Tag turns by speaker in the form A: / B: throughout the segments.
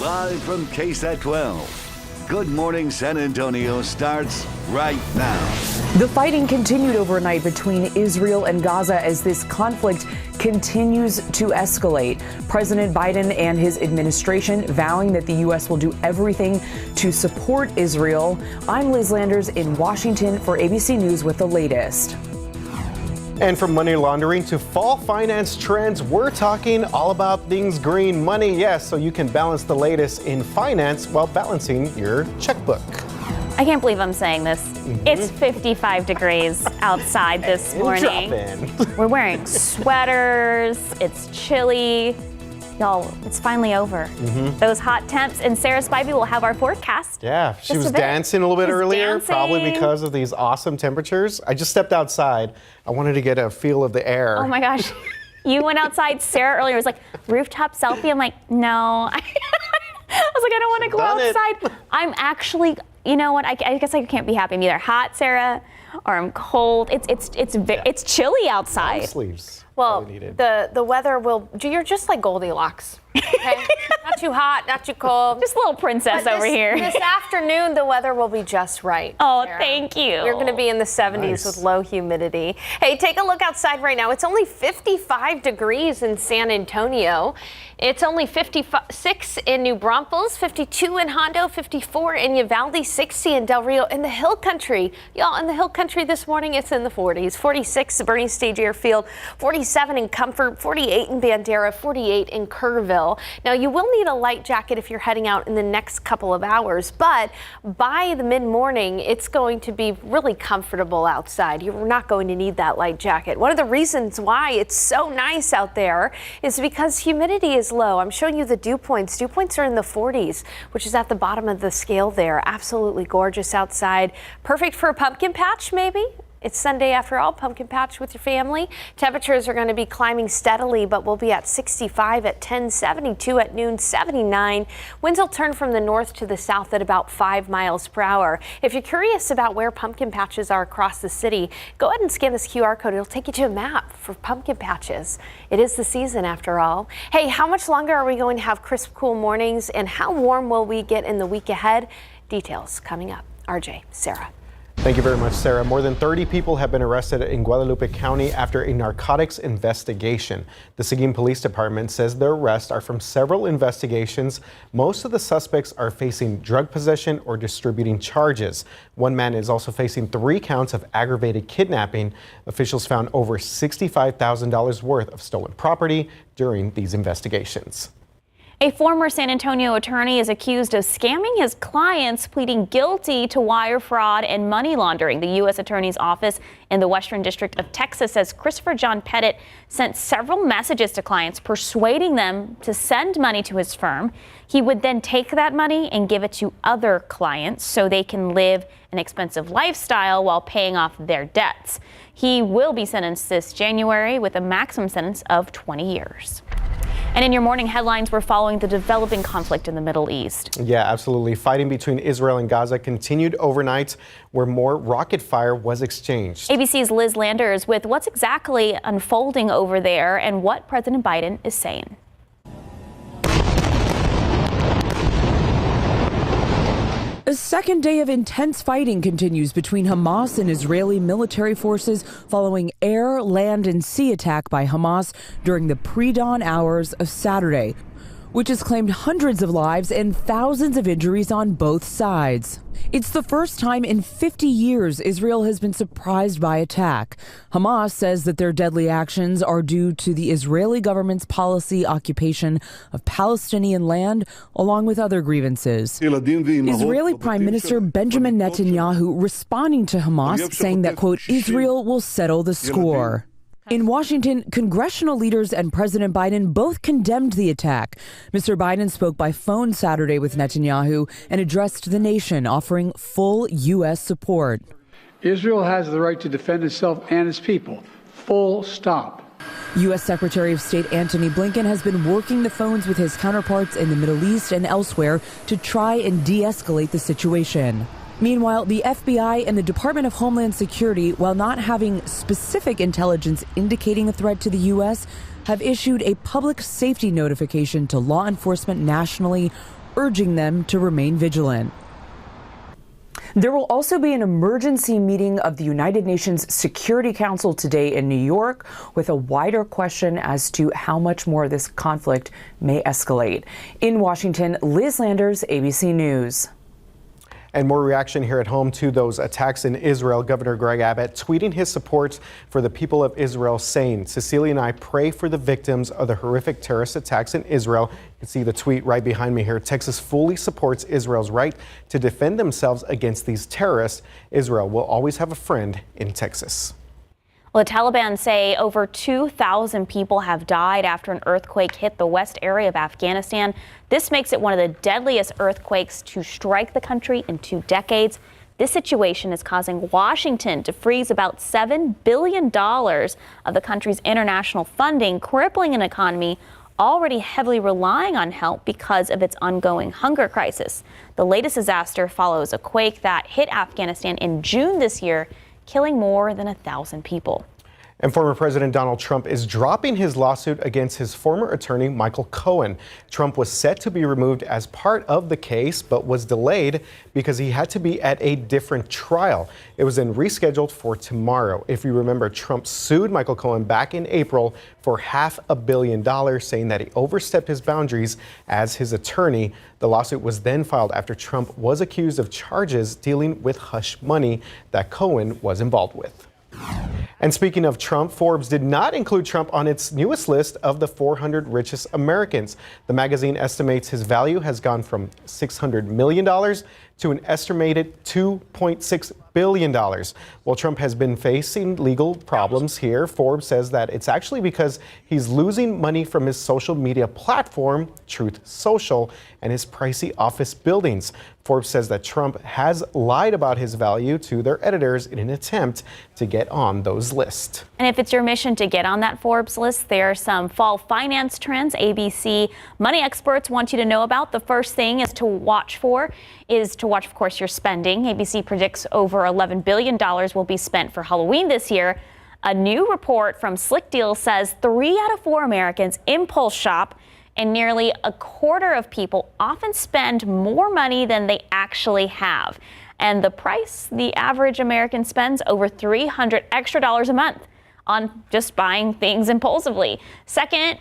A: Live from KSAT 12. Good Morning San Antonio starts right now.
B: The fighting continued overnight between Israel and Gaza as this conflict continues to escalate. President Biden and his administration vowing that the U.S. will do everything to support Israel. I'm Liz Landers in Washington for ABC News with the latest.
C: And from money laundering to fall finance trends, we're talking all about things green money. Yes, so you can balance the latest in finance while balancing your checkbook.
D: I can't believe I'm saying this. It's 55 degrees outside this morning. We're wearing sweaters. It's chilly. Y'all, it's finally over. Those hot temps. And Sarah Spivey will have our forecast.
C: Yeah, she was dancing a little bit earlier, probably because of these awesome temperatures. I just stepped outside. I wanted to get a feel of the air.
D: Oh my gosh. You went outside. Sarah earlier was like, rooftop selfie. I'm like, no. I was like, I don't want to go outside. I'm actually, you know what? I guess I can't be happy. I'm either hot, Sarah, or I'm cold. It's chilly outside.
C: Long sleeves.
E: Well, the weather will, you're just like Goldilocks, okay? Not too hot, not too cold.
D: Just a little princess over here.
E: This afternoon, the weather will be just right.
D: Oh,
E: Sarah.
D: Thank you.
E: You're going to be in the 70s with low humidity. Hey, take a look outside right now. It's only 55 degrees in San Antonio. It's only 56 in New Braunfels, 52 in Hondo, 54 in Uvalde, 60 in Del Rio. In the Hill Country, y'all, in the Hill Country this morning, it's in the 40s. 46 at Bernie Stage Airfield, 47 in Comfort, 48 in Bandera, 48 in Kerrville. Now, you will need a light jacket if you're heading out in the next couple of hours, but by the mid-morning, it's going to be really comfortable outside. You're not going to need that light jacket. One of the reasons why it's so nice out there is because humidity is low. I'm showing you the dew points. Dew points are in the 40s, which is at the bottom of the scale there. Absolutely gorgeous outside. Perfect for a pumpkin patch, maybe. It's Sunday after all, pumpkin patch with your family. Temperatures are going to be climbing steadily, but we'll be at 65 at 10, 72 at noon, 79. Winds will turn from the north to the south at about 5 miles per hour. If you're curious about where pumpkin patches are across the city, go ahead and scan this QR code. It'll take you to a map for pumpkin patches. It is the season after all. Hey, how much longer are we going to have crisp, cool mornings, and how warm will we get in the week ahead? Details coming up. RJ, Sarah.
C: Thank you very much, Sarah. More than 30 people have been arrested in Guadalupe County after a narcotics investigation. The Seguin Police Department says their arrests are from several investigations. Most of the suspects are facing drug possession or distributing charges. One man is also facing 3 counts of aggravated kidnapping. Officials found over $65,000 worth of stolen property during these investigations.
D: A former San Antonio attorney is accused of scamming his clients, pleading guilty to wire fraud and money laundering. The U.S. Attorney's Office in the Western District of Texas says Christopher John Pettit sent several messages to clients persuading them to send money to his firm. He would then take that money and give it to other clients so they can live an expensive lifestyle while paying off their debts. He will be sentenced this January with a maximum sentence of 20 years. And in your morning headlines, we're following the developing conflict in the Middle East.
C: Yeah, absolutely. Fighting between Israel and Gaza continued overnight, where more rocket fire was exchanged.
D: ABC's Liz Landers with what's exactly unfolding over there and what President Biden is saying.
B: A second day of intense fighting continues between Hamas and Israeli military forces following air, land, and sea attack by Hamas during the pre-dawn hours of Saturday, which has claimed hundreds of lives and thousands of injuries on both sides. It's the first time in 50 years Israel has been surprised by attack. Hamas says that their deadly actions are due to the Israeli government's policy occupation of Palestinian land, along with other grievances. Israeli Prime Minister Benjamin Netanyahu responding to Hamas, saying that, quote, Israel will settle the score. In Washington, congressional leaders and President Biden both condemned the attack. Mr. Biden spoke by phone Saturday with Netanyahu and addressed the nation, offering full U.S. support.
F: Israel has the right to defend itself and its people. Full stop.
B: U.S. Secretary of State Antony Blinken has been working the phones with his counterparts in the Middle East and elsewhere to try and de-escalate the situation. Meanwhile, the FBI and the Department of Homeland Security, while not having specific intelligence indicating a threat to the U.S., have issued a public safety notification to law enforcement nationally, urging them to remain vigilant. There will also be an emergency meeting of the United Nations Security Council today in New York with a wider question as to how much more this conflict may escalate. In Washington, Liz Landers, ABC News.
C: And more reaction here at home to those attacks in Israel. Governor Greg Abbott tweeting his support for the people of Israel, saying, "Cecilia and I pray for the victims of the horrific terrorist attacks in Israel." You can see the tweet right behind me here. Texas fully supports Israel's right to defend themselves against these terrorists. Israel will always have a friend in Texas.
D: Well, the Taliban say over 2,000 people have died after an earthquake hit the west area of Afghanistan. This makes it one of the deadliest earthquakes to strike the country in 2 decades. This situation is causing Washington to freeze about $7 billion of the country's international funding, crippling an economy already heavily relying on help because of its ongoing hunger crisis. The latest disaster follows a quake that hit Afghanistan in June this year, killing more than 1,000 people.
C: And former President Donald Trump is dropping his lawsuit against his former attorney, Michael Cohen. Trump was set to be removed as part of the case, but was delayed because he had to be at a different trial. It was then rescheduled for tomorrow. If you remember, Trump sued Michael Cohen back in April for $500 million, saying that he overstepped his boundaries as his attorney. The lawsuit was then filed after Trump was accused of charges dealing with hush money that Cohen was involved with. And speaking of Trump, Forbes did not include Trump on its newest list of the 400 richest Americans. The magazine estimates his value has gone from $600 million to an estimated $2.6 billion. Well, Trump has been facing legal problems here. Forbes says that it's actually because he's losing money from his social media platform, Truth Social, and his pricey office buildings. Forbes says that Trump has lied about his value to their editors in an attempt to get on those lists.
D: And if it's your mission to get on that Forbes list, there are some fall finance trends ABC money experts want you to know about. The first thing is to watch, of course, your spending. ABC predicts over $11 billion will be spent for Halloween this year. A new report from Slick Deals says 3 out of 4 Americans impulse shop, and nearly a quarter of people often spend more money than they actually have. And the price the average American spends over $300 extra a month on just buying things impulsively. Second,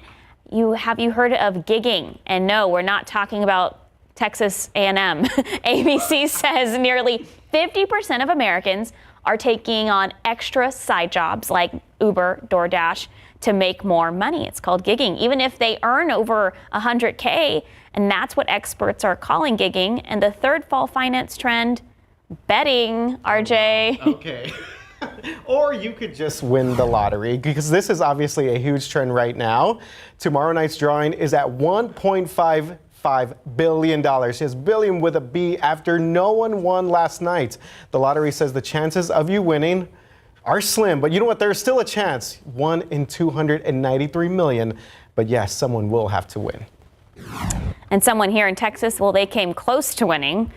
D: have you heard of gigging? And no, we're not talking about Texas A&M. ABC says nearly 50% of Americans are taking on extra side jobs like Uber, DoorDash to make more money. It's called gigging, even if they earn over $100K, and that's what experts are calling gigging. And the third fall finance trend, betting, RJ.
C: Okay. Or you could just win the lottery, because this is obviously a huge trend right now. Tomorrow night's drawing is at $1.55 billion. Yes, billion with a B, after no one won last night. The lottery says the chances of you winning are slim, but you know what? There's still a chance. 1 in 293 million. But yes, someone will have to win.
D: And someone here in Texas, well, they came close to winning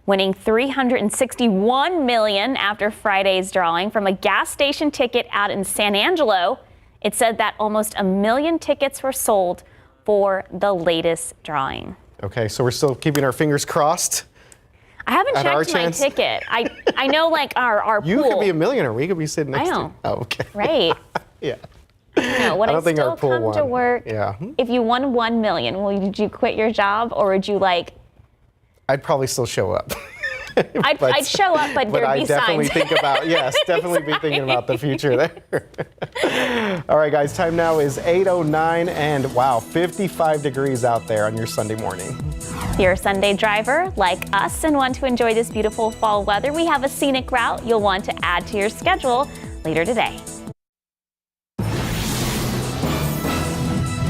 D: $361 million after Friday's drawing from a gas station ticket out in San Angelo. It said that almost 1 million tickets were sold for the latest drawing.
C: Okay, so we're still keeping our fingers crossed.
D: I haven't checked my ticket. I know, like, our
C: you
D: pool.
C: could be a millionaire. We could be sitting next
D: I know.
C: to you. Oh, okay.
D: Right.
C: Yeah.
D: No, when I
C: don't think
D: still
C: our pool
D: come to
C: won.
D: work,
C: Yeah.
D: if you won 1 million, would you quit your job, or would you like?
C: I'd probably still show up.
D: I'd show up, but there'd be
C: definitely
D: signs.
C: think about, yes, definitely be thinking about the future there. All right, guys, time now is 8:09, and wow, 55 degrees out there on your Sunday morning.
D: If you're a Sunday driver like us and want to enjoy this beautiful fall weather, we have a scenic route you'll want to add to your schedule later today.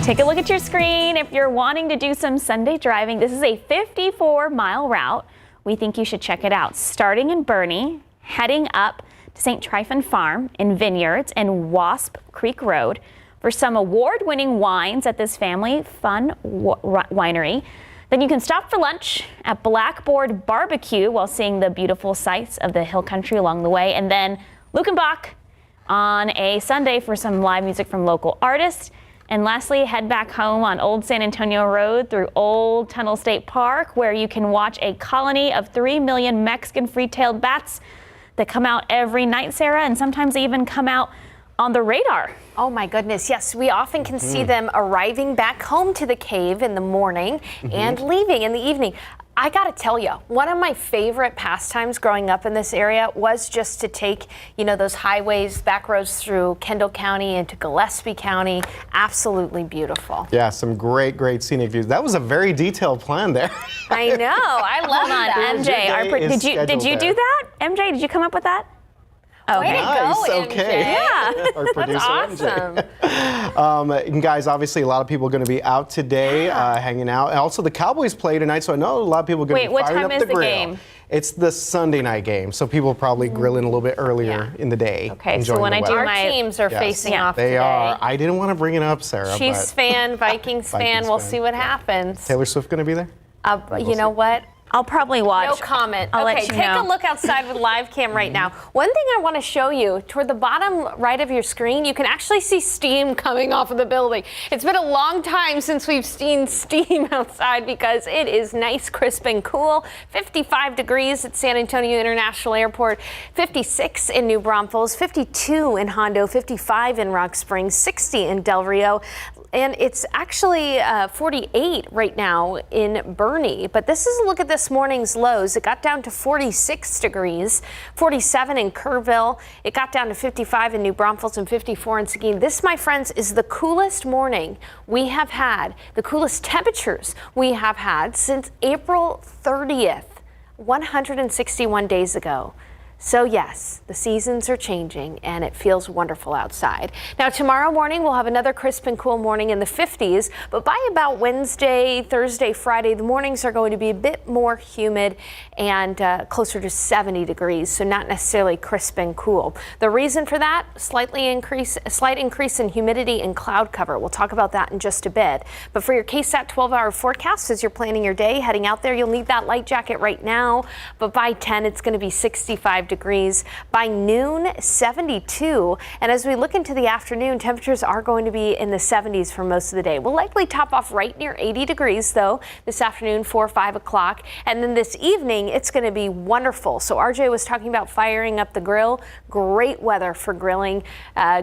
D: Take a look at your screen. If you're wanting to do some Sunday driving, this is a 54-mile route. We think you should check it out. Starting in Bernie, heading up to St. Tryphon Farm in Vineyards and Wasp Creek Road for some award-winning wines at this family fun winery. Then you can stop for lunch at Blackboard Barbecue while seeing the beautiful sights of the hill country along the way. And then Lukenbach on a Sunday for some live music from local artists. And lastly, head back home on Old San Antonio Road through Old Tunnel State Park, where you can watch a colony of 3 million Mexican free-tailed bats that come out every night, Sarah, and sometimes they even come out on the radar.
E: Oh my goodness, yes. We often can see them arriving back home to the cave in the morning and leaving in the evening. I gotta tell you, one of my favorite pastimes growing up in this area was just to take, those highways, back roads through Kendall County into Gillespie County. Absolutely beautiful.
C: Yeah, some great scenic views. That was a very detailed plan there.
E: I know. I love that.
D: MJ, did you do that? MJ, did you come up with that?
E: Way to
C: Nice.
E: go,
C: Okay.
E: MJ.
C: Yeah. Our
E: That's
C: producer,
E: awesome.
C: and guys, obviously a lot of people are going to be out today, hanging out. And also the Cowboys play tonight, so I know a lot of people are going to be
D: Wait, what
C: firing
D: time
C: up
D: is
C: the
D: the
C: grill.
D: game?
C: It's the Sunday night game, so people probably grilling a little bit earlier in the day.
D: Okay, so
C: enjoying
D: when
C: the
D: I do
C: weather.
E: Our teams are facing off
C: They
E: today.
C: are. I didn't want to bring it up, Sarah.
E: Chiefs
C: but
E: fan, Vikings fan.
C: Vikings
E: We'll
C: fan.
E: see what happens.
C: Taylor Swift going to be there?
E: You know what?
D: I'll probably watch.
E: No comment.
D: I'll
E: Okay,
D: let you
E: take
D: know.
E: a look outside with live cam right now. One thing I want to show you, toward the bottom right of your screen, you can actually see steam coming off of the building. It's been a long time since we've seen steam outside because it is nice, crisp, and cool. 55 degrees at San Antonio International Airport, 56 in New Braunfels, 52 in Hondo, 55 in Rock Springs, 60 in Del Rio. And it's actually 48 right now in Bernie. But this is a look at this morning's lows. It got down to 46 degrees, 47 in Kerrville. It got down to 55 in New Braunfels and 54 in Seguin. This, my friends, is the coolest morning we have had, the coolest temperatures we have had since April 30th, 161 days ago. So yes, the seasons are changing and it feels wonderful outside. Now tomorrow morning we'll have another crisp and cool morning in the 50s, but by about Wednesday, Thursday, Friday, the mornings are going to be a bit more humid and closer to 70 degrees, so not necessarily crisp and cool. The reason for that, a slight increase in humidity and cloud cover. We'll talk about that in just a bit. But for your KSAT 12-hour forecast, as you're planning your day, heading out there, you'll need that light jacket right now, but by 10 it's going to be 65 degrees. By noon, 72. And as we look into the afternoon, temperatures are going to be in the 70s for most of the day. We'll likely top off right near 80 degrees though this afternoon, 4 or 5 o'clock. And then this evening, it's going to be wonderful. So RJ was talking about firing up the grill. Great weather for grilling.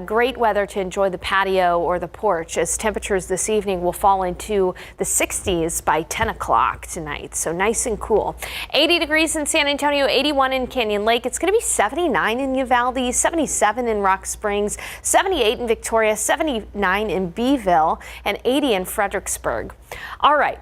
E: Great weather to enjoy the patio or the porch, as temperatures this evening will fall into the 60s by 10 o'clock tonight. So nice and cool. 80 degrees in San Antonio, 81 in Canyon Lake. It's going to be 79 in Uvalde, 77 in Rock Springs, 78 in Victoria, 79 in Beeville, and 80 in Fredericksburg. All right.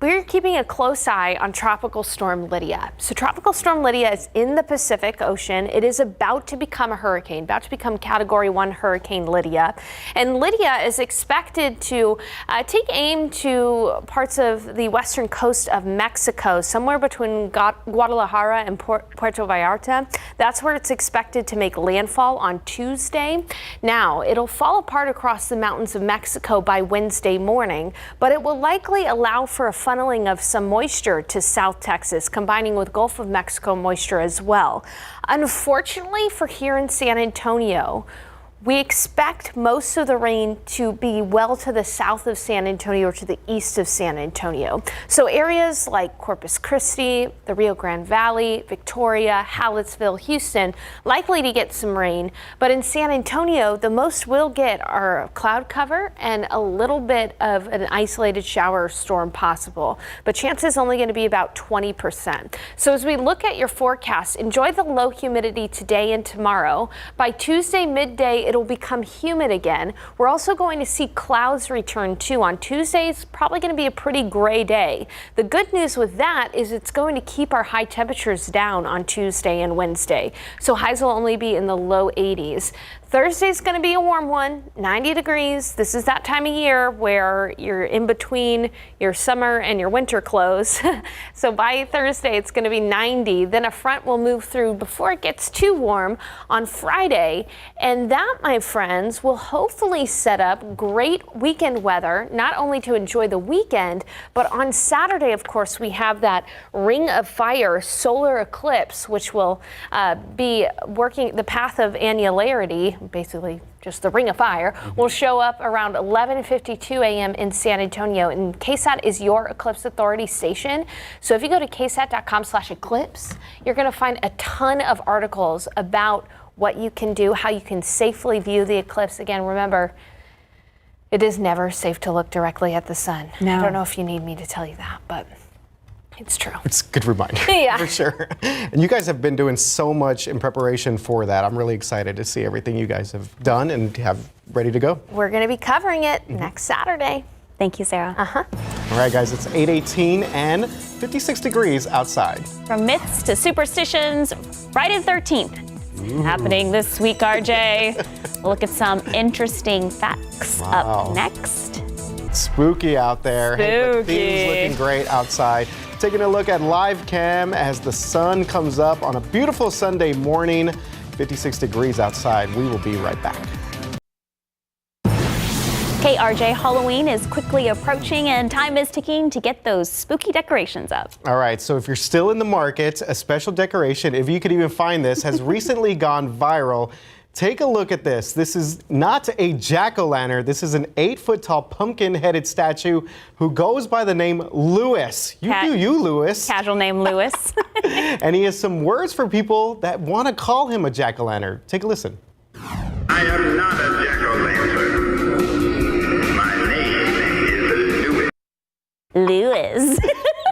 E: We're keeping a close eye on Tropical Storm Lydia. So Tropical Storm Lydia is in the Pacific Ocean. It is about to become a hurricane, about to become Category 1 Hurricane Lydia. And Lydia is expected to take aim to parts of the western coast of Mexico, somewhere between Guadalajara and Puerto Vallarta. That's where it's expected to make landfall on Tuesday. Now, it'll fall apart across the mountains of Mexico by Wednesday morning, but it will likely allow for a funneling of some moisture to South Texas, combining with Gulf of Mexico moisture as well. Unfortunately for here in San Antonio, we expect most of the rain to be well to the south of San Antonio or to the east of San Antonio. So areas like Corpus Christi, the Rio Grande Valley, Victoria, Hallettsville, Houston, likely to get some rain. But in San Antonio, the most we'll get are cloud cover and a little bit of an isolated shower or storm possible. But chances only going to be about 20%. So as we look at your forecast, enjoy the low humidity today and tomorrow. By Tuesday midday, it'll become humid again. We're also going to see clouds return too. On Tuesday, it's probably going to be a pretty gray day. The good news with that is it's going to keep our high temperatures down on Tuesday and Wednesday. So highs will only be in the low 80s. Thursday's going to be a warm one, 90 degrees. This is that time of year where you're in between your summer and your winter clothes. So by Thursday, it's going to be 90. Then a front will move through before it gets too warm on Friday. And that, my friends, will hopefully set up great weekend weather, not only to enjoy the weekend, but on Saturday, of course, we have that ring of fire solar eclipse, which will be working the path of annularity, basically just the ring of fire, will show up around 11:52 a.m. in San Antonio. And KSAT is your eclipse authority station. So if you go to ksat.com/eclipse, you're going to find a ton of articles about what you can do, how you can safely view the eclipse. Again, remember, it is never safe to look directly at the sun.
D: No.
E: I don't know if you need me to tell you that, but it's true.
C: It's a good reminder.
E: Yeah.
C: For sure. And you guys have been doing so much in preparation for that. I'm really excited to see everything you guys have done and have ready to go.
E: We're going to be covering it next Saturday.
D: Thank you, Sarah.
C: All right, guys, it's 8:18 and 56 degrees outside.
D: From myths to superstitions, Friday the 13th. Happening this week, RJ. We'll look at some interesting facts up next.
C: Spooky out there. Hey, but
D: Spooky.
C: things looking great outside. Taking a look at live cam as the sun comes up on a beautiful Sunday morning. 56 degrees outside. We will be right back.
D: Okay, RJ, Halloween is quickly approaching and time is ticking to get those spooky decorations up.
C: All right, so if you're still in the market, a special decoration, if you could even find this, has recently gone viral. Take a look at this. This is not a jack-o'-lantern. This is an 8-foot-tall pumpkin-headed statue who goes by the name Lewis. You do you, Lewis.
D: Casual name Lewis.
C: And he has some words for people that want to call him a jack-o'-lantern. Take a listen.
G: I am not a jack-o'-lantern. My name is Lewis.
D: Lewis.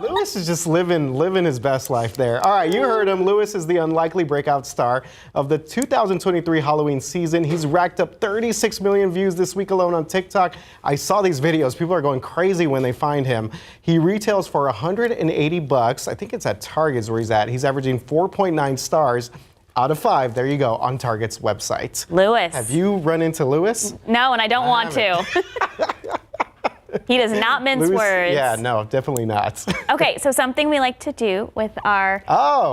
C: Lewis is just living his best life there. All right, you heard him. Lewis is the unlikely breakout star of the 2023 Halloween season. He's racked up 36 million views this week alone on TikTok. I saw these videos. People are going crazy when they find him. He retails for $180. I think it's at Target's where he's at. He's averaging 4.9 stars out of 5. There you go, on Target's website.
D: Lewis.
C: Have you run into Lewis?
D: No, and I don't want to. He does not mince words.
C: Yeah, no, definitely not.
D: Okay, so something we like to do with our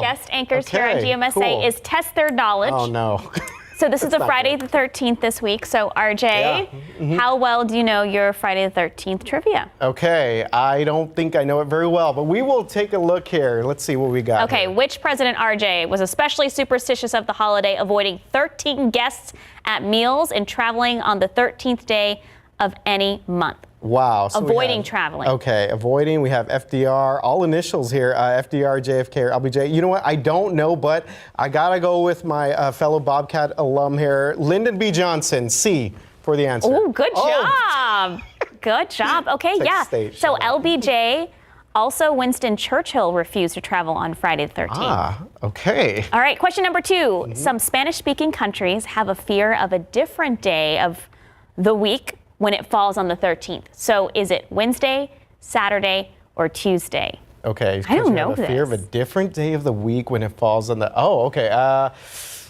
D: guest anchors here at GMSA is test their knowledge.
C: Oh, no.
D: So this is a Friday the 13th this week. So RJ, how well do you know your Friday the 13th trivia?
C: Okay, I don't think I know it very well, but we will take a look here. Let's see what we got.
D: Okay,
C: here.
D: which president, RJ, was especially superstitious of the holiday, avoiding 13 guests at meals and traveling on the 13th day of any month?
C: Wow. So
D: avoiding traveling.
C: Okay, avoiding. We have FDR, all initials here, FDR, JFK, or LBJ. You know what? I don't know, but I got to go with my fellow Bobcat alum here, Lyndon B. Johnson, C, for the answer.
D: Oh, good job. Good job. Okay, yeah. So LBJ, also Winston Churchill refused to travel on Friday the 13th.
C: Ah, okay.
D: All right, question number 2. Some Spanish-speaking countries have a fear of a different day of the week when it falls on the 13th. So is it Wednesday, Saturday, or Tuesday?
C: Okay.
D: I don't know
C: this. Fear of a different day of the week when it falls on the... Oh, okay.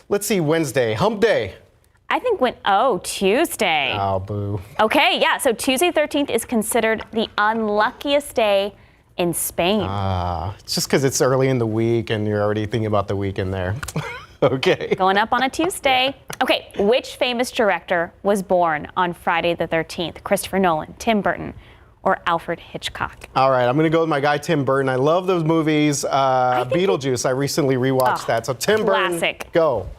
C: Let's see, Wednesday. Hump day.
D: I think Tuesday.
C: Oh, boo.
D: Okay, yeah, so Tuesday 13th is considered the unluckiest day in Spain.
C: It's just because it's early in the week and you're already thinking about the weekend there. Okay.
D: Going up on a Tuesday. Okay, which famous director was born on Friday the 13th? Christopher Nolan, Tim Burton, or Alfred Hitchcock?
C: All right, I'm going to go with my guy Tim Burton. I love those movies. Beetlejuice, I recently rewatched that. So Tim Burton, go.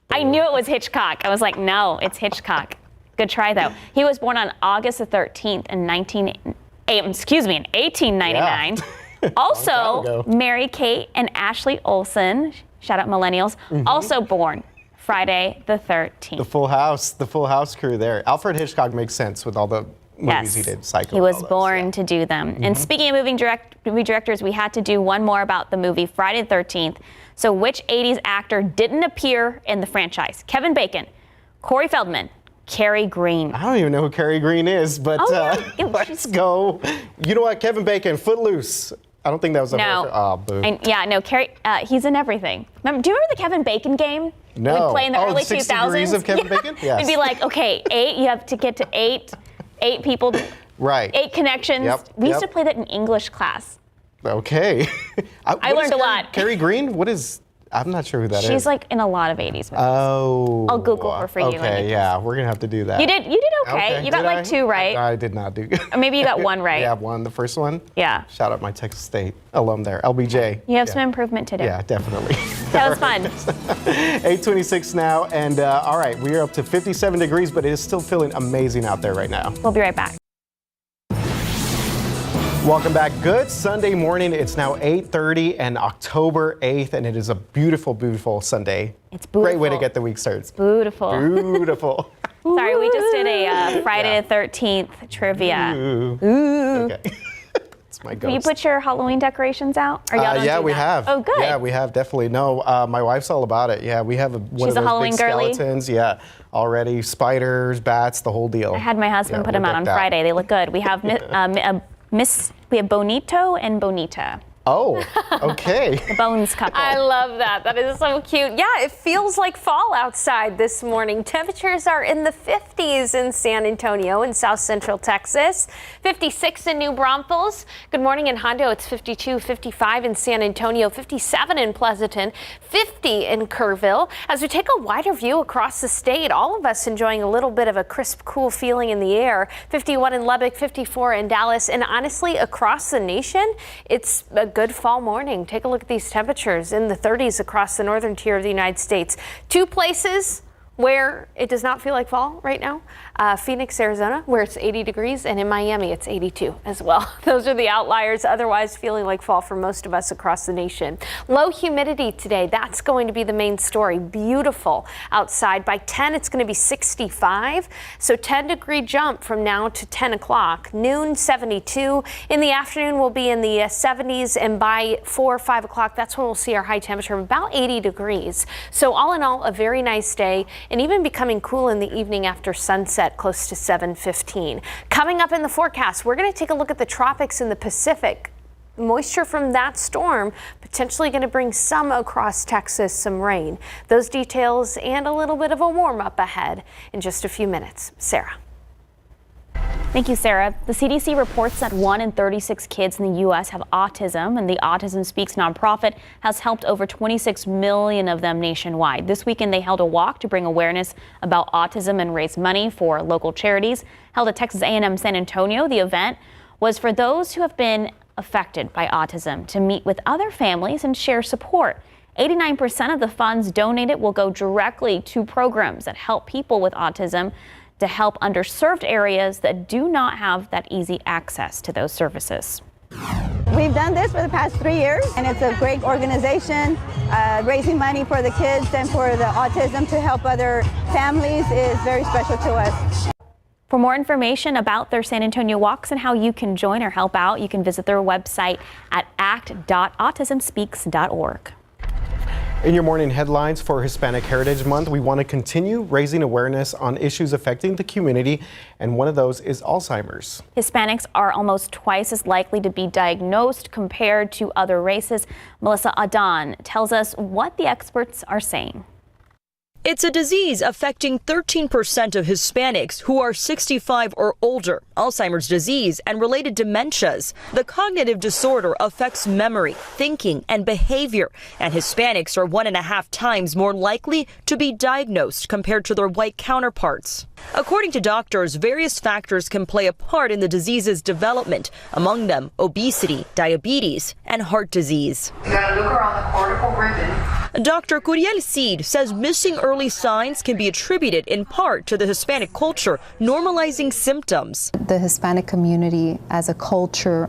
D: I knew it was Hitchcock. I was like, no, it's Hitchcock. Good try, though. He was born on August the 13th in 1899.
C: Yeah.
D: Also, Mary Kate and Ashley Olsen, shout out millennials, also born Friday the 13th.
C: The Full House crew there. Alfred Hitchcock makes sense with all the movies he did. Psycho.
D: He was born to do them. And speaking of movie directors, we had to do one more about the movie Friday the 13th. So which 80s actor didn't appear in the franchise? Kevin Bacon, Corey Feldman, Carrie Green.
C: I don't even know who Carrie Green is, but let's go. You know what? Kevin Bacon, Footloose. I don't think that was a boo.
D: Carrie, he's in everything. Do you remember the Kevin Bacon game?
C: No.
D: We'd play in the early
C: 6
D: 2000s.
C: Degrees of Kevin Bacon? Yes.
D: It'd be like, okay, 8, you have to get to 8 people.
C: Right.
D: 8 connections. We used to play that in English class.
C: Okay.
D: I learned a lot.
C: Carrie Green? What is... I'm not sure who that is.
D: She's like in a lot of 80s movies.
C: Oh.
D: I'll Google her for you.
C: Okay, yeah, we're going to have to do that.
D: You did okay. You got like 2 right.
C: I did not do good.
D: Or maybe you got 1 right.
C: Yeah, 1, the first one.
D: Yeah.
C: Shout out my Texas State alum there, LBJ.
D: You have some improvement to do.
C: Yeah, definitely.
D: That was fun.
C: 8:26 now, and all right, we are up to 57 degrees, but it is still feeling amazing out there right now.
D: We'll be right back.
C: Welcome back. Good Sunday morning. It's now 8:30 and October 8th, and it is a beautiful, beautiful Sunday.
D: It's beautiful.
C: Great way to get the week started.
D: Beautiful.
C: Beautiful.
D: Sorry, we just did a Friday the 13th trivia.
C: Ooh. Okay. It's my ghost.
D: Have you put your Halloween decorations out? Or y'all don't
C: yeah,
D: do
C: we
D: that?
C: have.
D: Oh, good.
C: Yeah, we have definitely. No, my wife's all about it. Yeah, we have one
D: She's
C: of
D: a
C: those
D: Halloween
C: big
D: girly?
C: skeletons. Yeah, already spiders, bats, the whole deal.
D: I had my husband put them out on
C: decked out.
D: Friday. They look good. We have we have Bonito and Bonita.
C: Oh, okay.
D: The Bones couple.
E: I love that. That is so cute. Yeah, it feels like fall outside this morning. Temperatures are in the 50s in San Antonio in south central Texas. 56 in New Braunfels. Good morning in Hondo. It's 52, 55 in San Antonio, 57 in Pleasanton, 50 in Kerrville. As we take a wider view across the state, all of us enjoying a little bit of a crisp, cool feeling in the air. 51 in Lubbock, 54 in Dallas, and honestly, across the nation, it's a good fall morning. Take a look at these temperatures in the 30s across the northern tier of the United States. 2 places where it does not feel like fall right now. Phoenix, Arizona, where it's 80 degrees, and in Miami, it's 82 as well. Those are the outliers, otherwise feeling like fall for most of us across the nation. Low humidity today, that's going to be the main story. Beautiful outside. By 10, it's going to be 65, so 10-degree jump from now to 10 o'clock. Noon, 72. In the afternoon, we'll be in the 70s, and by 4 or 5 o'clock, that's when we'll see our high temperature of about 80 degrees. So all in all, a very nice day, and even becoming cool in the evening after sunset, close to 7:15. Coming up in the forecast, we're going to take a look at the tropics in the Pacific. Moisture from that storm potentially going to bring some across Texas, some rain. Those details and a little bit of a warm up ahead in just a few minutes. Sarah.
D: Thank you, Sarah. The CDC reports that 1 in 36 kids in the U.S. have autism, and the Autism Speaks nonprofit has helped over 26 million of them nationwide. This weekend, they held a walk to bring awareness about autism and raise money for local charities. Held at Texas A&M San Antonio, the event was for those who have been affected by autism to meet with other families and share support. 89% of the funds donated will go directly to programs that help people with autism, to help underserved areas that do not have that easy access to those services.
H: We've done this for the past 3 years, and it's a great organization. Raising money for the kids and for the autism to help other families is very special to us.
D: For more information about their San Antonio walks and how you can join or help out, you can visit their website at act.autismspeaks.org.
C: In your morning headlines for Hispanic Heritage Month, we want to continue raising awareness on issues affecting the community, and one of those is Alzheimer's.
D: Hispanics are almost twice as likely to be diagnosed compared to other races. Melissa Adan tells us what the experts are saying.
I: It's a disease affecting 13% of Hispanics who are 65 or older. Alzheimer's disease and related dementias. The cognitive disorder affects memory, thinking, and behavior, and Hispanics are 1.5 times more likely to be diagnosed compared to their white counterparts. According to doctors, various factors can play a part in the disease's development, among them obesity, diabetes, and heart disease.
J: You gotta look around the cortical ribbon.
I: Dr. Curiel Cid says missing early signs can be attributed in part to the Hispanic culture normalizing symptoms.
K: The Hispanic community as a culture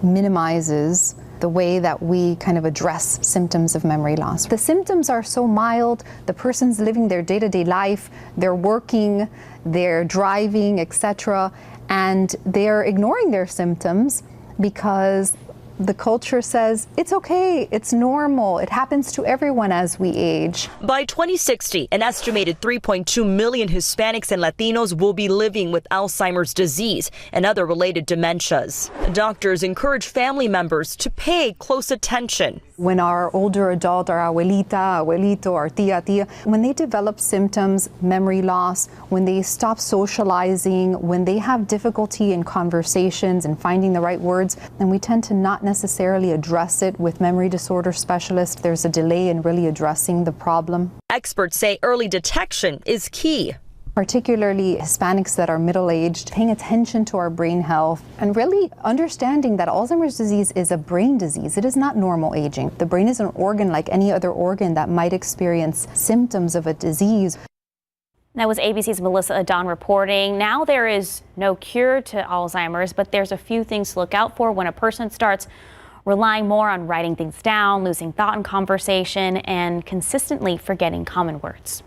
K: minimizes the way that we kind of address symptoms of memory loss. The symptoms are so mild, the person's living their day-to-day life, they're working, they're driving, etc., and they're ignoring their symptoms because the culture says it's okay, it's normal, it happens to everyone as we age.
I: By 2060, an estimated 3.2 million Hispanics and Latinos will be living with Alzheimer's disease and other related dementias. Doctors encourage family members to pay close attention.
K: When our older adult, our abuelita, abuelito, our tia, when they develop symptoms, memory loss, when they stop socializing, when they have difficulty in conversations and finding the right words, then we tend to not necessarily address it with memory disorder specialists. There's a delay in really addressing the problem.
I: Experts say early detection is key.
K: Particularly Hispanics that are middle-aged, paying attention to our brain health and really understanding that Alzheimer's disease is a brain disease. It is not normal aging. The brain is an organ like any other organ that might experience symptoms of a disease.
D: That was ABC's Melissa Adon reporting. Now there is no cure to Alzheimer's, but there's a few things to look out for when a person starts relying more on writing things down, losing thought in conversation, and consistently forgetting common words.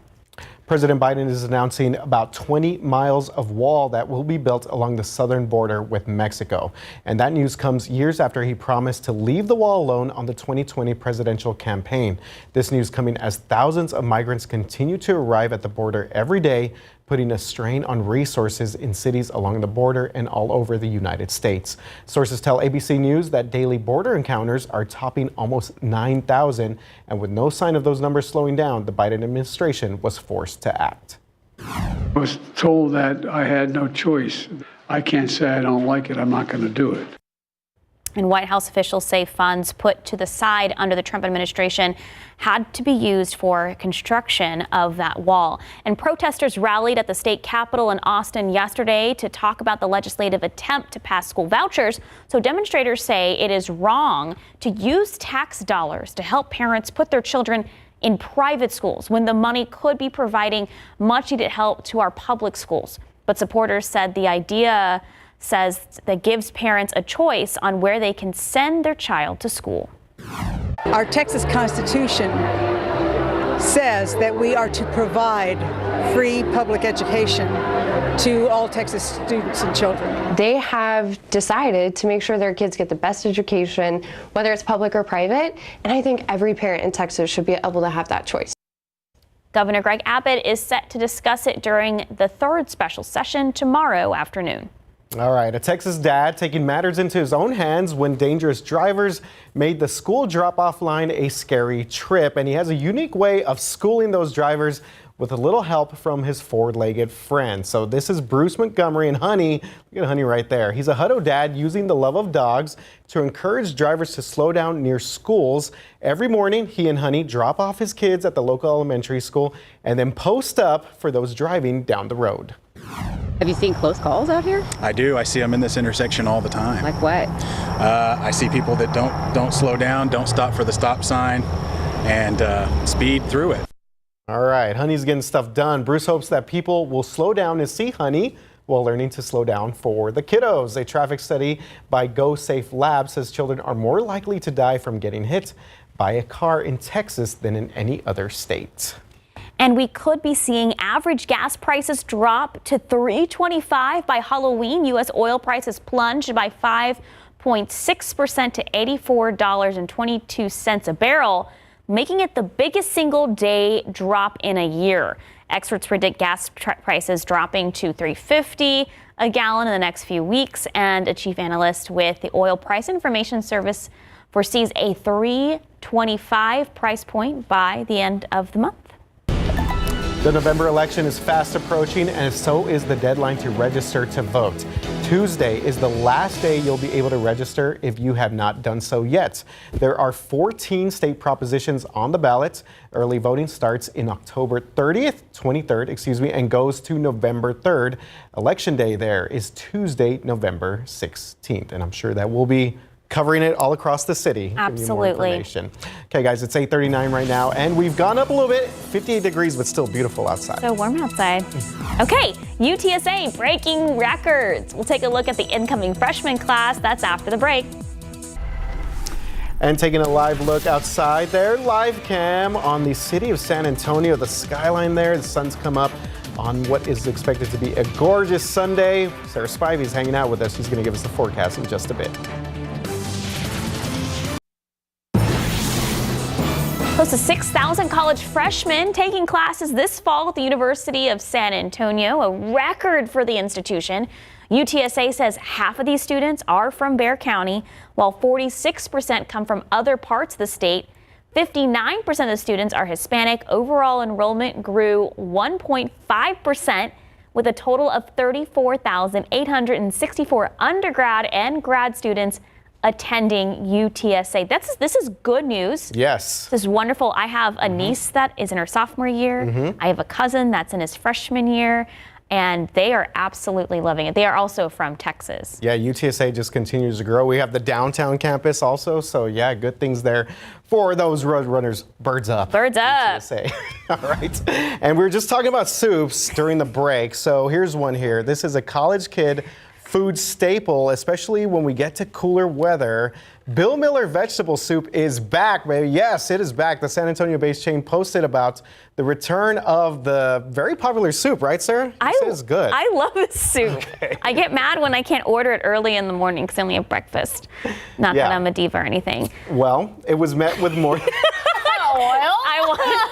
C: President Biden is announcing about 20 miles of wall that will be built along the southern border with Mexico. And that news comes years after he promised to leave the wall alone on the 2020 presidential campaign. This news coming as thousands of migrants continue to arrive at the border every day, putting a strain on resources in cities along the border and all over the United States. Sources tell ABC News that daily border encounters are topping almost 9,000, and with no sign of those numbers slowing down, the Biden administration was forced to act.
F: I was told that I had no choice. I can't say I don't like it. I'm not going to do it.
D: And White House officials say funds put to the side under the Trump administration had to be used for construction of that wall. And protesters rallied at the state capitol in Austin yesterday to talk about the legislative attempt to pass school vouchers. So demonstrators say it is wrong to use tax dollars to help parents put their children in private schools when the money could be providing much needed help to our public schools. But supporters said the idea that gives parents a choice on where they can send their child to school.
L: Our Texas Constitution says that we are to provide free public education to all Texas students and children.
M: They have decided to make sure their kids get the best education, whether it's public or private, and I think every parent in Texas should be able to have that choice.
D: Governor Greg Abbott is set to discuss it during the third special session tomorrow afternoon.
C: All right, a Texas dad taking matters into his own hands when dangerous drivers made the school drop-off line a scary trip. And he has a unique way of schooling those drivers with a little help from his four-legged friend. So this is Bruce Montgomery and Honey. Look at Honey right there. He's a Hutto dad using the love of dogs to encourage drivers to slow down near schools. Every morning, he and Honey drop off his kids at the local elementary school and then post up for those driving down the road.
N: Have you seen close calls out here?
O: I do. I see them in this intersection all the time.
N: Like what?
O: I see people that don't slow down, don't stop for the stop sign, and speed through it.
C: All right, Honey's getting stuff done. Bruce hopes that people will slow down and see Honey while learning to slow down for the kiddos. A traffic study by Go Safe Lab says children are more likely to die from getting hit by a car in Texas than in any other state.
D: And we could be seeing average gas prices drop to $3.25 by Halloween. U.S. oil prices plunged by 5.6% to $84.22 a barrel, making it the biggest single day drop in a year. Experts predict gas prices dropping to $3.50 a gallon in the next few weeks. And a chief analyst with the Oil Price Information Service foresees a $3.25 price point by the end of the month.
C: The November election is fast approaching, and so is the deadline to register to vote. Tuesday is the last day you'll be able to register if you have not done so yet. There are 14 state propositions on the ballot. Early voting starts in October 23rd, and goes to November 3rd. Election day there is Tuesday, November 16th, and I'm sure that will be covering it all across the city.
D: Absolutely.
C: Okay, guys, it's 8:39 right now, and we've gone up a little bit. 58 degrees, but still beautiful outside.
D: So warm outside. Okay, UTSA breaking records. We'll take a look at the incoming freshman class. That's after the break.
C: And taking a live look outside there, live cam on the city of San Antonio, the skyline there. The sun's come up on what is expected to be a gorgeous Sunday. Sarah Spivey's hanging out with us. She's going to give us the forecast in just a bit.
D: Close to 6,000 college freshmen taking classes this fall at the University of San Antonio, a record for the institution. UTSA says half of these students are from Bexar County, while 46% come from other parts of the state. 59% of the students are Hispanic. Overall enrollment grew 1.5%, with a total of 34,864 undergrad and grad students attending UTSA. This is good news.
C: Yes.
D: This is wonderful. I have a niece that is in her sophomore year. I have a cousin that's in his freshman year. And they are absolutely loving it. They are also from Texas.
C: Yeah, UTSA just continues to grow. We have the downtown campus also. So, yeah, good things there for those road runners. Birds up.
D: Birds up.
C: UTSA. All right. And we were just talking about soups during the break. So here's one here. This is a college kid food staple, especially when we get to cooler weather. Bill Miller vegetable soup is back, baby. Yes, it is back. The San Antonio-based chain posted about the return of the very popular soup, right, Sarah? It's good.
D: I love this soup.
C: Okay.
D: I get mad when I can't order it early in the morning because I only have breakfast. Not that I'm a diva or anything.
C: Well, it was met with more.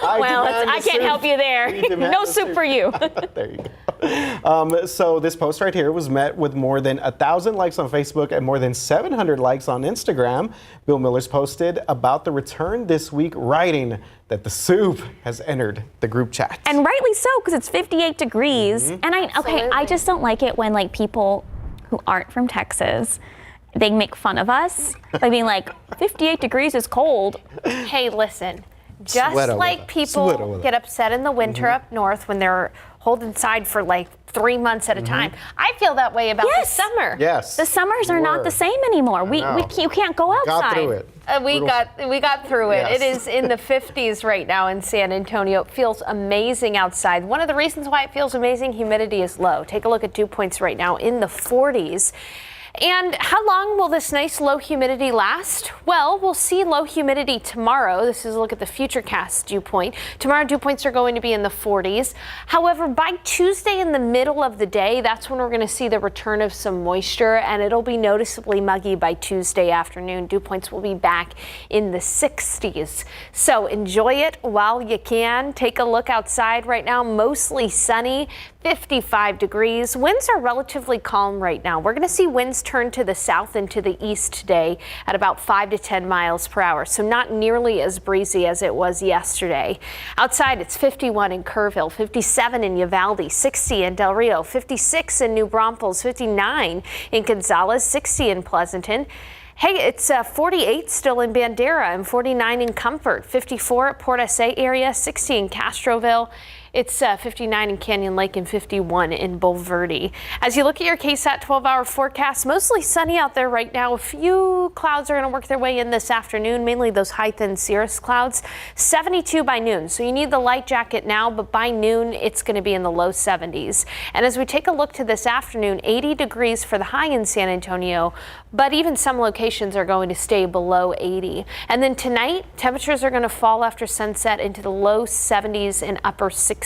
D: I can't help you there. No soup for you.
C: There you go. So this post right here was met with more than 1,000 likes on Facebook and more than 700 likes on Instagram. Bill Miller's posted about the return this week, writing that the soup has entered the group chat.
D: And rightly so, because it's 58 degrees. And I just don't like it when people who aren't from Texas, they make fun of us by being like, 58 degrees is cold.
E: Hey, listen. Just like people get upset in the winter up north when they're holed inside for 3 months at a time. I feel that way about the summer.
C: Yes.
D: The summers are not the same anymore. You can't go outside.
C: Got through it.
E: We got through it.
C: Yes.
E: It is in the 50s right now in San Antonio. It feels amazing outside. One of the reasons why it feels amazing, humidity is low. Take a look at dew points right now in the 40s. And how long will this nice low humidity last? Well, we'll see low humidity tomorrow. This is a look at the Futurecast dew point. Tomorrow, dew points are going to be in the 40s. However, by Tuesday in the middle of the day, that's when we're going to see the return of some moisture, and it'll be noticeably muggy by Tuesday afternoon. Dew points will be back in the 60s. So enjoy it while you can. Take a look outside right now. Mostly sunny, 55 degrees. Winds are relatively calm right now. We're going to see winds turn to the south and to the east today at about 5 to 10 miles per hour. So not nearly as breezy as it was yesterday. Outside, it's 51 in Kerrville, 57 in Uvalde, 60 in Del Rio, 56 in New Braunfels, 59 in Gonzales, 60 in Pleasanton. Hey, it's 48 still in Bandera and 49 in Comfort, 54 at Port SA area, 60 in Castroville. It's 59 in Canyon Lake and 51 in Bulverde. As you look at your KSAT 12-hour forecast, mostly sunny out there right now. A few clouds are going to work their way in this afternoon, mainly those high-thin cirrus clouds. 72 by noon, so you need the light jacket now, but by noon it's going to be in the low 70s. And as we take a look to this afternoon, 80 degrees for the high in San Antonio, but even some locations are going to stay below 80. And then tonight, temperatures are going to fall after sunset into the low 70s and upper 60s.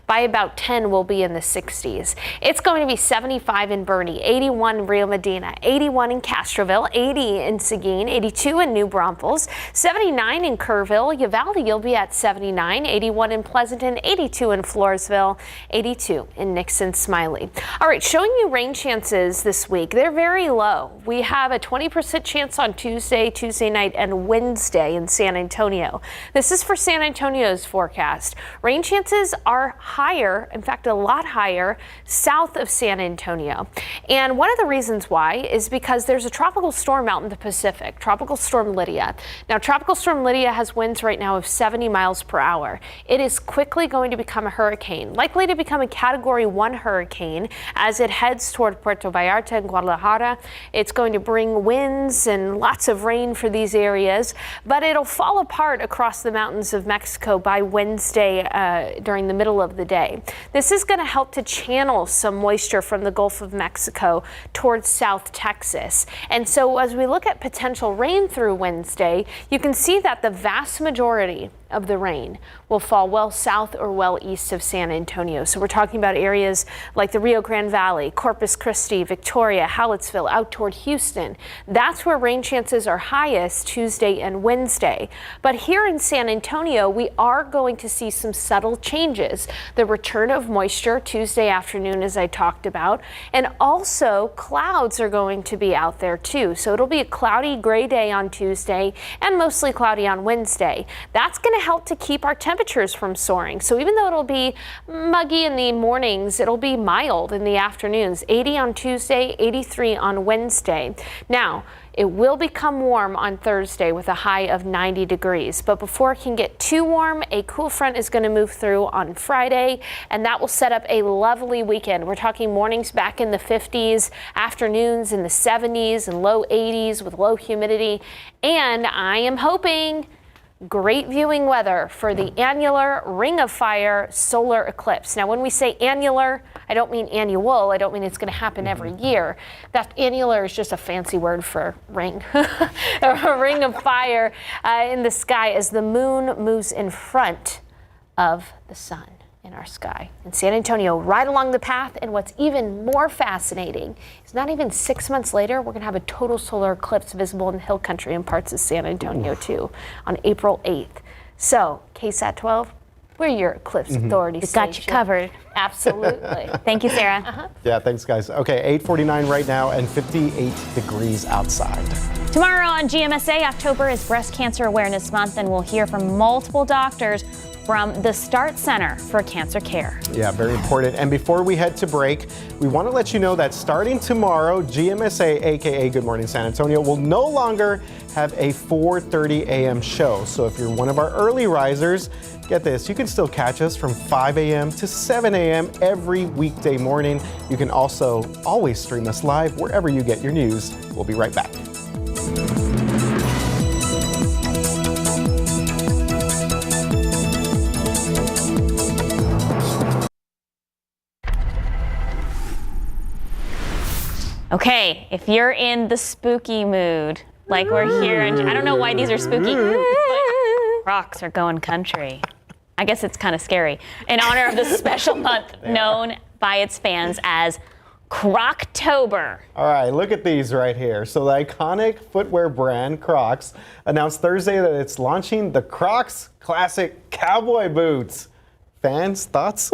E: By about 10, we'll be in the 60s. It's going to be 75 in Bernie, 81 in Rio Medina, 81 in Castroville, 80 in Seguin, 82 in New Braunfels, 79 in Kerrville. Uvalde, you'll be at 79, 81 in Pleasanton, 82 in Floresville, 82 in Nixon Smiley. All right, showing you rain chances this week. They're very low. We have a 20% chance on Tuesday night, and Wednesday in San Antonio. This is for San Antonio's forecast. Rain chances are higher, in fact, a lot higher, south of San Antonio. And one of the reasons why is because there's a tropical storm out in the Pacific, Tropical Storm Lydia. Now, Tropical Storm Lydia has winds right now of 70 miles per hour. It is quickly going to become a hurricane, likely to become a Category 1 hurricane as it heads toward Puerto Vallarta and Guadalajara. It's going to bring winds and lots of rain for these areas, but it'll fall apart across the mountains of Mexico by Wednesday during the middle of the day. This is going to help to channel some moisture from the Gulf of Mexico towards South Texas. And so as we look at potential rain through Wednesday, you can see that the vast majority of the rain will fall well south or well east of San Antonio. So we're talking about areas like the Rio Grande Valley, Corpus Christi, Victoria, Hallettsville, out toward Houston. That's where rain chances are highest Tuesday and Wednesday. But here in San Antonio, we are going to see some subtle changes. The return of moisture Tuesday afternoon, as I talked about, and also clouds are going to be out there too. So it'll be a cloudy gray day on Tuesday and mostly cloudy on Wednesday. That's going to help to keep our temperatures from soaring. So even though it'll be muggy in the mornings, it'll be mild in the afternoons. 80 on Tuesday, 83 on Wednesday. Now, It will become warm on Thursday with a high of 90 degrees. But before it can get too warm, a cool front is going to move through on Friday, and that will set up a lovely weekend. We're talking mornings back in the 50s, afternoons in the 70s and low 80s with low humidity. And I am hoping great viewing weather for the annular Ring of Fire solar eclipse. Now, when we say annular, I don't mean annual. I don't mean it's going to happen every year. That annular is just a fancy word for ring. A ring of fire in the sky as the moon moves in front of the sun in our sky. In San Antonio, right along the path. And what's even more fascinating is not even 6 months later, we're going to have a total solar eclipse visible in the hill country and parts of San Antonio too on April 8th. So KSAT 12, we're your eclipse authority
D: We've
E: station.
D: got you covered.
E: Absolutely.
D: Thank you, Sarah.
C: Yeah, thanks, guys. Okay, 8:49 right now and 58 degrees outside.
D: Tomorrow on GMSA, October is Breast Cancer Awareness Month, and we'll hear from multiple doctors from the START Center for Cancer Care.
C: Yeah, very important. And before we head to break, we want to let you know that starting tomorrow, GMSA, aka Good Morning San Antonio, will no longer have a 4:30 a.m. show. So if you're one of our early risers, get this, you can still catch us from 5 a.m. to 7 a.m. every weekday morning. You can also always stream us live wherever you get your news. We'll be right back.
D: Okay, if you're in the spooky mood, like we're here, and I don't know why these are spooky, but Crocs are going country. I guess it's kind of scary. In honor of the special month known by its fans as Croctober.
C: All right, look at these right here. So the iconic footwear brand Crocs announced Thursday that it's launching the Crocs Classic Cowboy Boots. Fans, thoughts?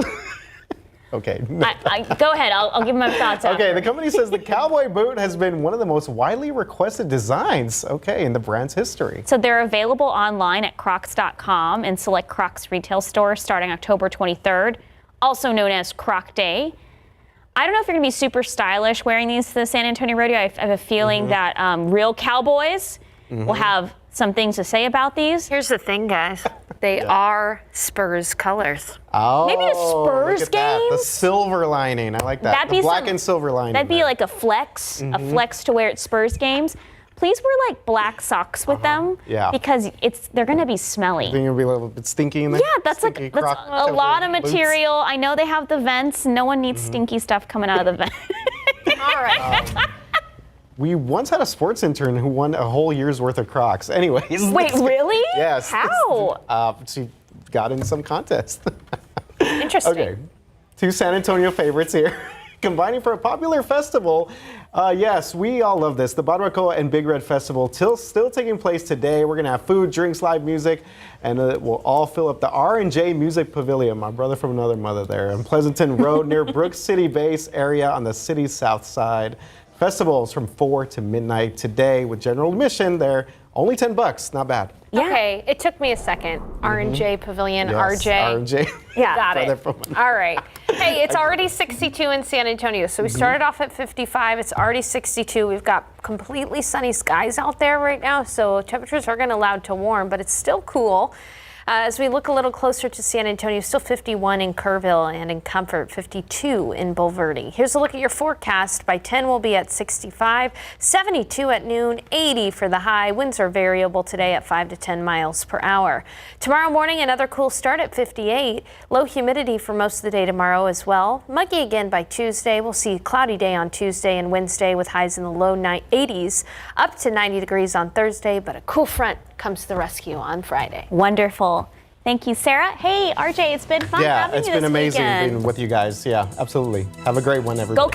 C: Okay.
D: Go ahead, I'll give my thoughts after.
C: Okay, the company says the cowboy boot has been one of the most widely requested designs, in the brand's history.
D: So they're available online at crocs.com and select Crocs retail stores starting October 23rd, also known as Croc Day. I don't know if you're going to be super stylish wearing these to the San Antonio Rodeo. I have a feeling that real cowboys will have some things to say about these.
E: Here's the thing, guys. They are Spurs colors.
C: Oh,
D: maybe the Spurs games?
C: The silver lining. I like that.
D: That'd
C: the
D: be
C: black and silver lining.
D: That'd be like a flex to wear at Spurs games. Please wear like black socks with them.
C: Yeah.
D: Because they're going to be smelly.
C: You think it'll be a little bit stinky in there?
D: Yeah, that's a lot of material. I know they have the vents. No one needs stinky stuff coming out of the vent.
E: All right.
C: We once had a sports intern who won a whole year's worth of Crocs. Anyways.
D: Wait, really?
C: Yes.
D: How?
C: She got in some contest.
E: Interesting.
C: Okay. Two San Antonio favorites here. Combining for a popular festival. Yes, we all love this. The Barbacoa and Big Red Festival still taking place today. We're going to have food, drinks, live music, and it will all fill up the R&J Music Pavilion. My brother from another mother there on Pleasanton Road near Brooks City Base area on the city's south side. Festivals from 4 to midnight today with general admission. They're only $10, not bad.
E: Yeah. Okay, it took me a second. R&J Pavilion,
C: Yes,
E: RJ.
C: R&J.
E: Yeah, got
C: Brother
E: it. All right. Hey, it's already 62 in San Antonio. So we started off at 55. It's already 62. We've got completely sunny skies out there right now. So temperatures are going to allow to warm, but it's still cool. As we look a little closer to San Antonio, still 51 in Kerrville and in Comfort, 52 in Bulverde. Here's a look at your forecast. By 10, we'll be at 65, 72 at noon, 80 for the high. Winds are variable today at 5 to 10 miles per hour. Tomorrow morning, another cool start at 58. Low humidity for most of the day tomorrow as well. Muggy again by Tuesday. We'll see a cloudy day on Tuesday and Wednesday with highs in the low 80s, up to 90 degrees on Thursday, but a cool front comes to the rescue on Friday.
D: Wonderful. Thank you, Sarah. Hey, RJ, it's been fun having you this weekend.
C: Yeah, it's been amazing being with you guys. Yeah, absolutely. Have a great one, everybody.
D: Go